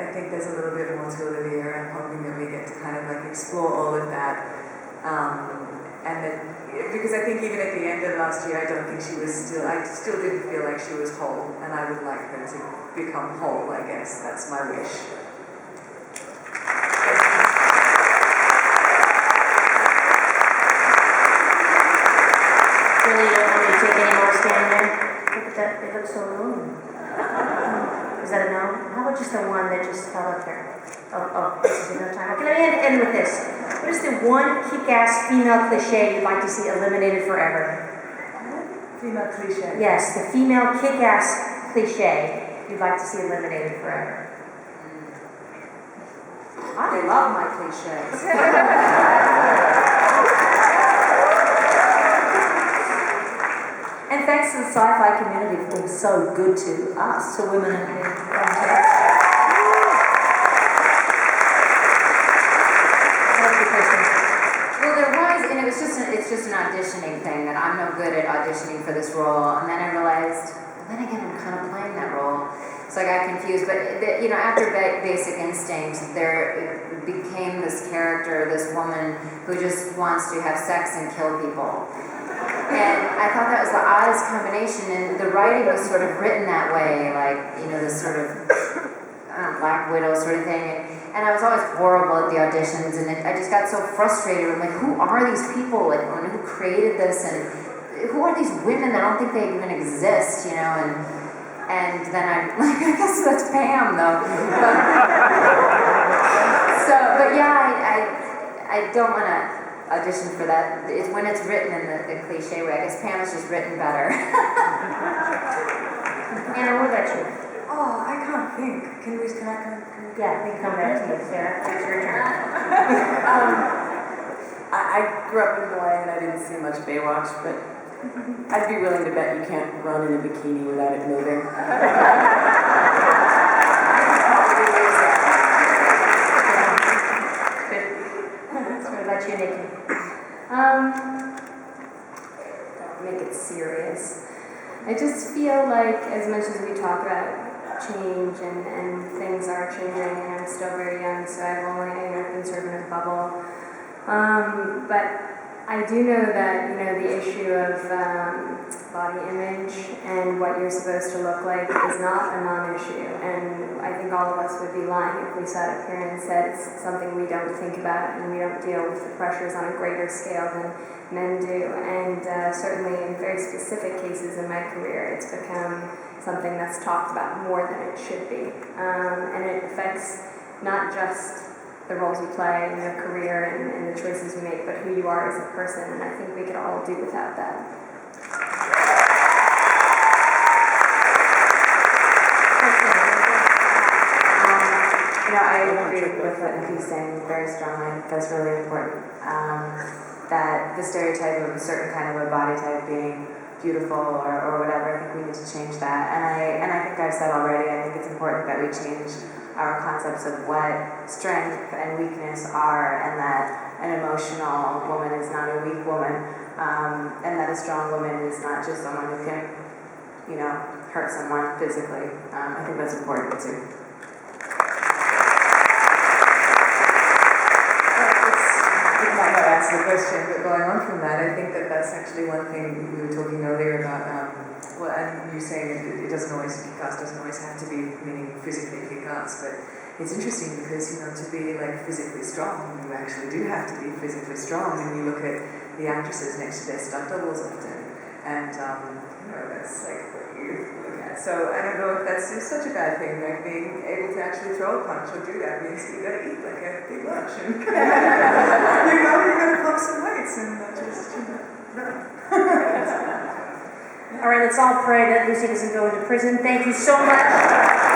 I think there's a little bit more to Olivia, and I'm hoping that we get to kind of like explore all of that. And that, because I think even at the end of last year, I still didn't feel like she was whole, and I would like her to become whole, I guess. That's my wish. Really, you don't want me to take any more stand there? Look at that, they look so alone. Is that a no? How about just the one that just fell up there? This is enough time. Okay, let me end with this. What is the one kick-ass female cliche you'd like to see eliminated forever? Female cliche? Yes, the female kick-ass cliche you'd like to see eliminated forever. I love my cliches. And thanks to the sci-fi community for being so good to us, to women and men. Well, there was, and it's just an auditioning thing, that I'm no good at auditioning for this role. And then I realized, then again, I'm kind of playing that role. So I got confused. But, after Basic Instinct, it became this character, this woman who just wants to have sex and kill people. And I thought that was the oddest combination, and the writing was sort of written that way, like, this sort of Black Widow sort of thing. And I was always horrible at the auditions, and I just got so frustrated. I'm like, who are these people? Like, who created this? And who are these women? I don't think they even exist, And then I'm like, I guess that's Pam, though. But yeah, I don't want to audition for that. It's when it's written in the cliche way. I guess Pam is just written better. Anna, what about you? Oh, I can't think. Can I Yeah, we come back to you, Sarah. It's your turn. I grew up in Hawaii and I didn't see much Baywatch, but I'd be willing to bet you can't run in a bikini without it moving. What about you, Nikki? Don't make it serious. I just feel like, as much as we talk about change and things are changing, and I'm still very young, so I've been sort of in a bubble. But I do know that, the issue of body image and what you're supposed to look like is not a non-issue. And I think all of us would be lying if we sat up here and said it's something we don't think about and we don't deal with the pressures on a greater scale than men do. And certainly in very specific cases in my career, it's become something that's talked about more than it should be. And it affects not just the roles we play in your career and the choices you make, but who you are as a person. And I think we could all do without that. I agree with what Nikki's saying very strongly. That's really important. That the stereotype of a certain kind of a body type being beautiful or whatever, I think we need to change that. And I think I've said already, I think it's important that we change our concepts of what strength and weakness are, and that an emotional woman is not a weak woman, and that a strong woman is not just someone who can, hurt someone physically. I think that's important too. That's the question, but going on from that, I think that's actually one thing we were talking earlier about, and you saying it doesn't always, kick-ass doesn't always have to be meaning physically kick-ass, but it's interesting because, to be like physically strong, you actually do have to be physically strong when you look at the actresses next to their stunt doubles often, and, that's like what you look at. So I don't know if that's such a bad thing, like being able to actually throw a punch or do that means you gotta eat like a big lunch and you're gonna pump some weights and just, All right, let's all pray that Lucy doesn't go into prison. Thank you so much.